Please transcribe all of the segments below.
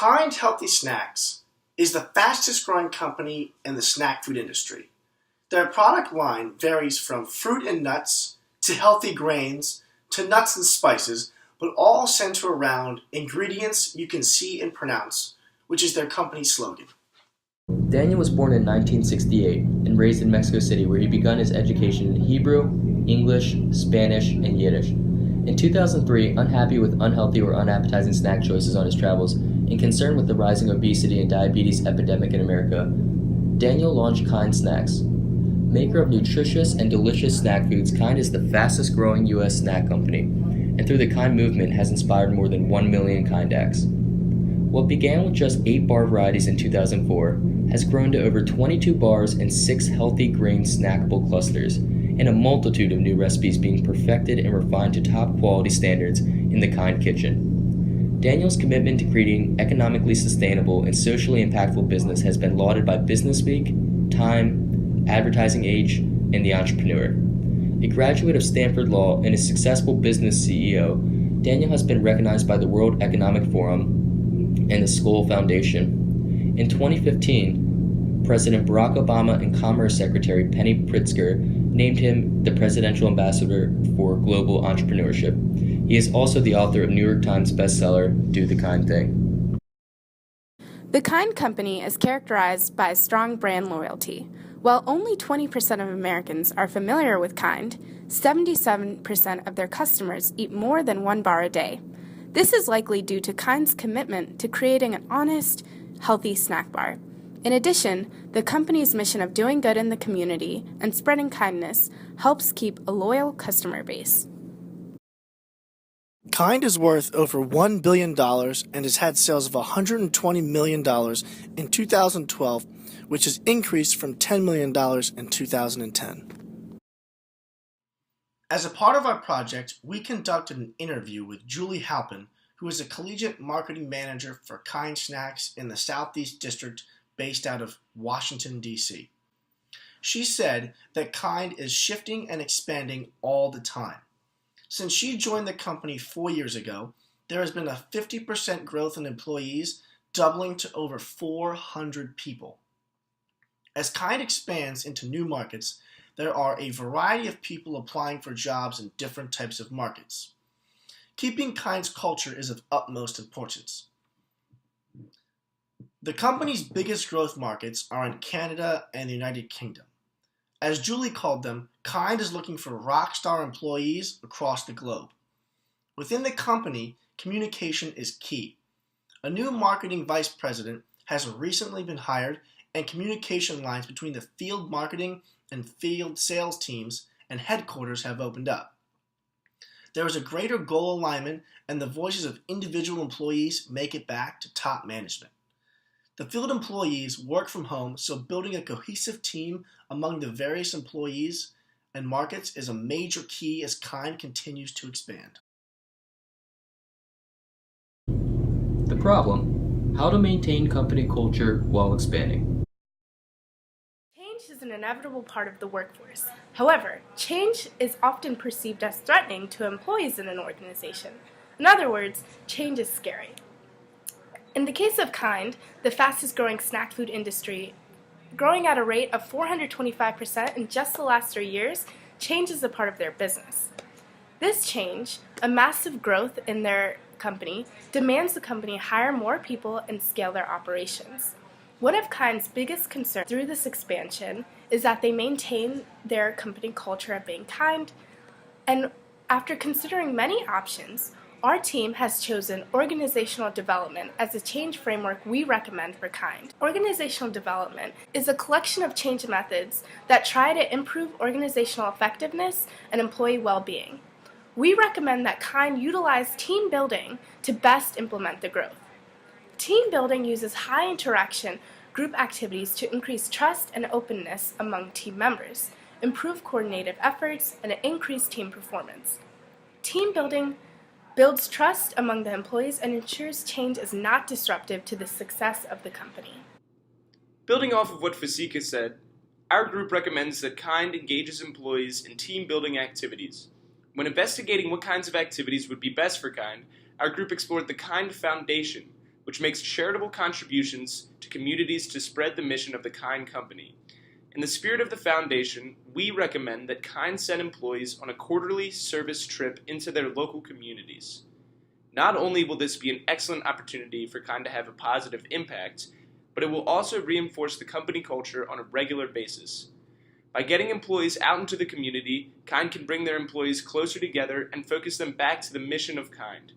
Kind Healthy Snacks is the fastest growing company in the snack food industry. Their product line varies from fruit and nuts to healthy grains to nuts and spices, but all center around ingredients you can see and pronounce, which is their company slogan. Daniel was born in 1968 and raised in Mexico City, where he began his education in Hebrew, English, Spanish, and Yiddish. In 2003, unhappy with unhealthy or unappetizing snack choices on his travels and concerned with the rising obesity and diabetes epidemic in America, Daniel launched Kind Snacks. Maker of nutritious and delicious snack foods, Kind is the fastest growing U.S. snack company, and through the Kind movement has inspired more than 1 million Kind acts. What began with just 8 bar varieties in 2004 has grown to over 22 bars and 6 healthy grain snackable clusters, and a multitude of new recipes being perfected and refined to top quality standards in the Kind kitchen. Daniel's commitment to creating economically sustainable and socially impactful business has been lauded by Business Week, Time, Advertising Age, and The Entrepreneur. A graduate of Stanford Law and a successful business CEO, Daniel has been recognized by the World Economic Forum and the Skoll Foundation. In 2015, President Barack Obama and Commerce Secretary Penny Pritzker named him the Presidential Ambassador for Global Entrepreneurship. He is also the author of New York Times bestseller, Do the Kind Thing. The Kind Company is characterized by strong brand loyalty. While only 20% of Americans are familiar with Kind, 77% of their customers eat more than 1 bar a day. This is likely due to Kind's commitment to creating an honest, healthy snack bar. In addition, the company's mission of doing good in the community and spreading kindness helps keep a loyal customer base. Kind is worth over $1 billion and has had sales of $120 million in 2012, which has increased from $10 million in 2010. As a part of our project, we conducted an interview with Julie Halpin, who is a collegiate marketing manager for Kind Snacks in the Southeast District based out of Washington, D.C. She said that Kind is shifting and expanding all the time. Since she joined the company 4 years ago, there has been a 50% growth in employees, doubling to over 400 people. As Kind expands into new markets, there are a variety of people applying for jobs in different types of markets. Keeping Kind's culture is of utmost importance. The company's biggest growth markets are in Canada and the United Kingdom. As Julie called them, Kind is looking for rock star employees across the globe. Within the company, communication is key. A new marketing vice president has recently been hired, and communication lines between the field marketing and field sales teams and headquarters have opened up. There is a greater goal alignment, and the voices of individual employees make it back to top management. The field employees work from home, so building a cohesive team among the various employees and markets is a major key as Kind continues to expand. The problem: how to maintain company culture while expanding. Change is an inevitable part of the workforce. However, change is often perceived as threatening to employees in an organization. In other words, change is scary. In the case of Kind, the fastest growing snack food industry, growing at a rate of 425% in just the last 3 years, change is a part of their business. This change, a massive growth in their company, demands the company hire more people and scale their operations. One of Kind's biggest concerns through this expansion is that they maintain their company culture of being kind, and after considering many options, our team has chosen organizational development as a change framework we recommend for Kind. Organizational development is a collection of change methods that try to improve organizational effectiveness and employee well-being. We recommend that Kind utilize team building to best implement the growth. Team building uses high interaction group activities to increase trust and openness among team members, improve coordinative efforts, and increase team performance. Team building builds trust among the employees and ensures change is not disruptive to the success of the company. Building off of what Fasika said, our group recommends that Kind engages employees in team-building activities. When investigating what kinds of activities would be best for Kind, our group explored the Kind Foundation, which makes charitable contributions to communities to spread the mission of the KIND company. In the spirit of the foundation, we recommend that KIND send employees on a quarterly service trip into their local communities. Not only will this be an excellent opportunity for KIND to have a positive impact, but it will also reinforce the company culture on a regular basis. By getting employees out into the community, KIND can bring their employees closer together and focus them back to the mission of KIND.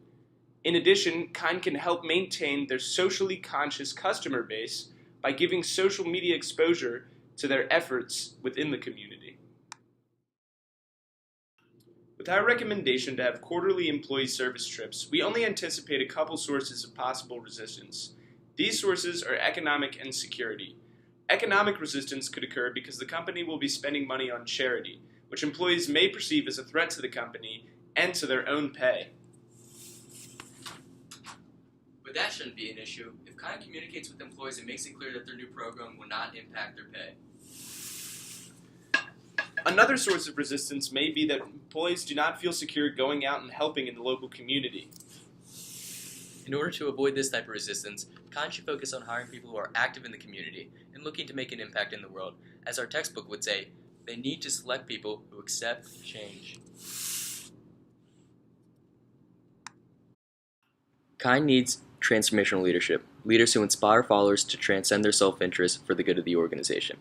In addition, KIND can help maintain their socially conscious customer base by giving social media exposure to their efforts within the community. With our recommendation to have quarterly employee service trips, we only anticipate a couple sources of possible resistance. These sources are economic and security. Economic resistance could occur because the company will be spending money on charity, which employees may perceive as a threat to the company and to their own pay. But that shouldn't be an issue. If KIND communicates with employees and makes it clear that their new program will not impact their pay. Another source of resistance may be that employees do not feel secure going out and helping in the local community. In order to avoid this type of resistance, KIND should focus on hiring people who are active in the community and looking to make an impact in the world. As our textbook would say, they need to select people who accept change. KIND needs transformational leadership, leaders who inspire followers to transcend their self-interest for the good of the organization.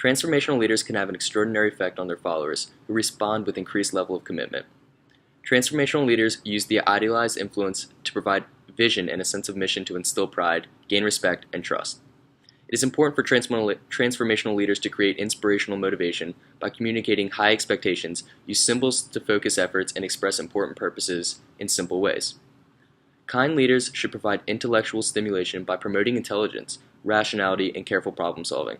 Transformational leaders can have an extraordinary effect on their followers, who respond with increased level of commitment. Transformational leaders use the idealized influence to provide vision and a sense of mission to instill pride, gain respect, and trust. It is important for transformational leaders to create inspirational motivation by communicating high expectations, use symbols to focus efforts, and express important purposes in simple ways. KIND leaders should provide intellectual stimulation by promoting intelligence, rationality, and careful problem solving.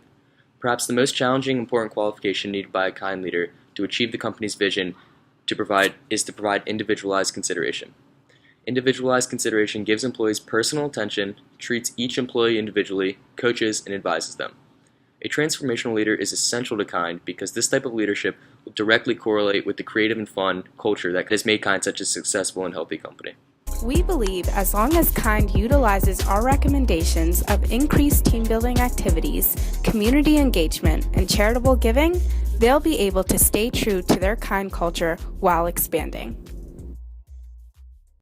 Perhaps the most challenging important qualification needed by a KIND leader to achieve the company's vision is to provide individualized consideration. Individualized consideration gives employees personal attention, treats each employee individually, coaches, and advises them. A transformational leader is essential to KIND because this type of leadership will directly correlate with the creative and fun culture that has made KIND such a successful and healthy company. We believe as long as KIND utilizes our recommendations of increased team-building activities, community engagement, and charitable giving, they'll be able to stay true to their KIND culture while expanding.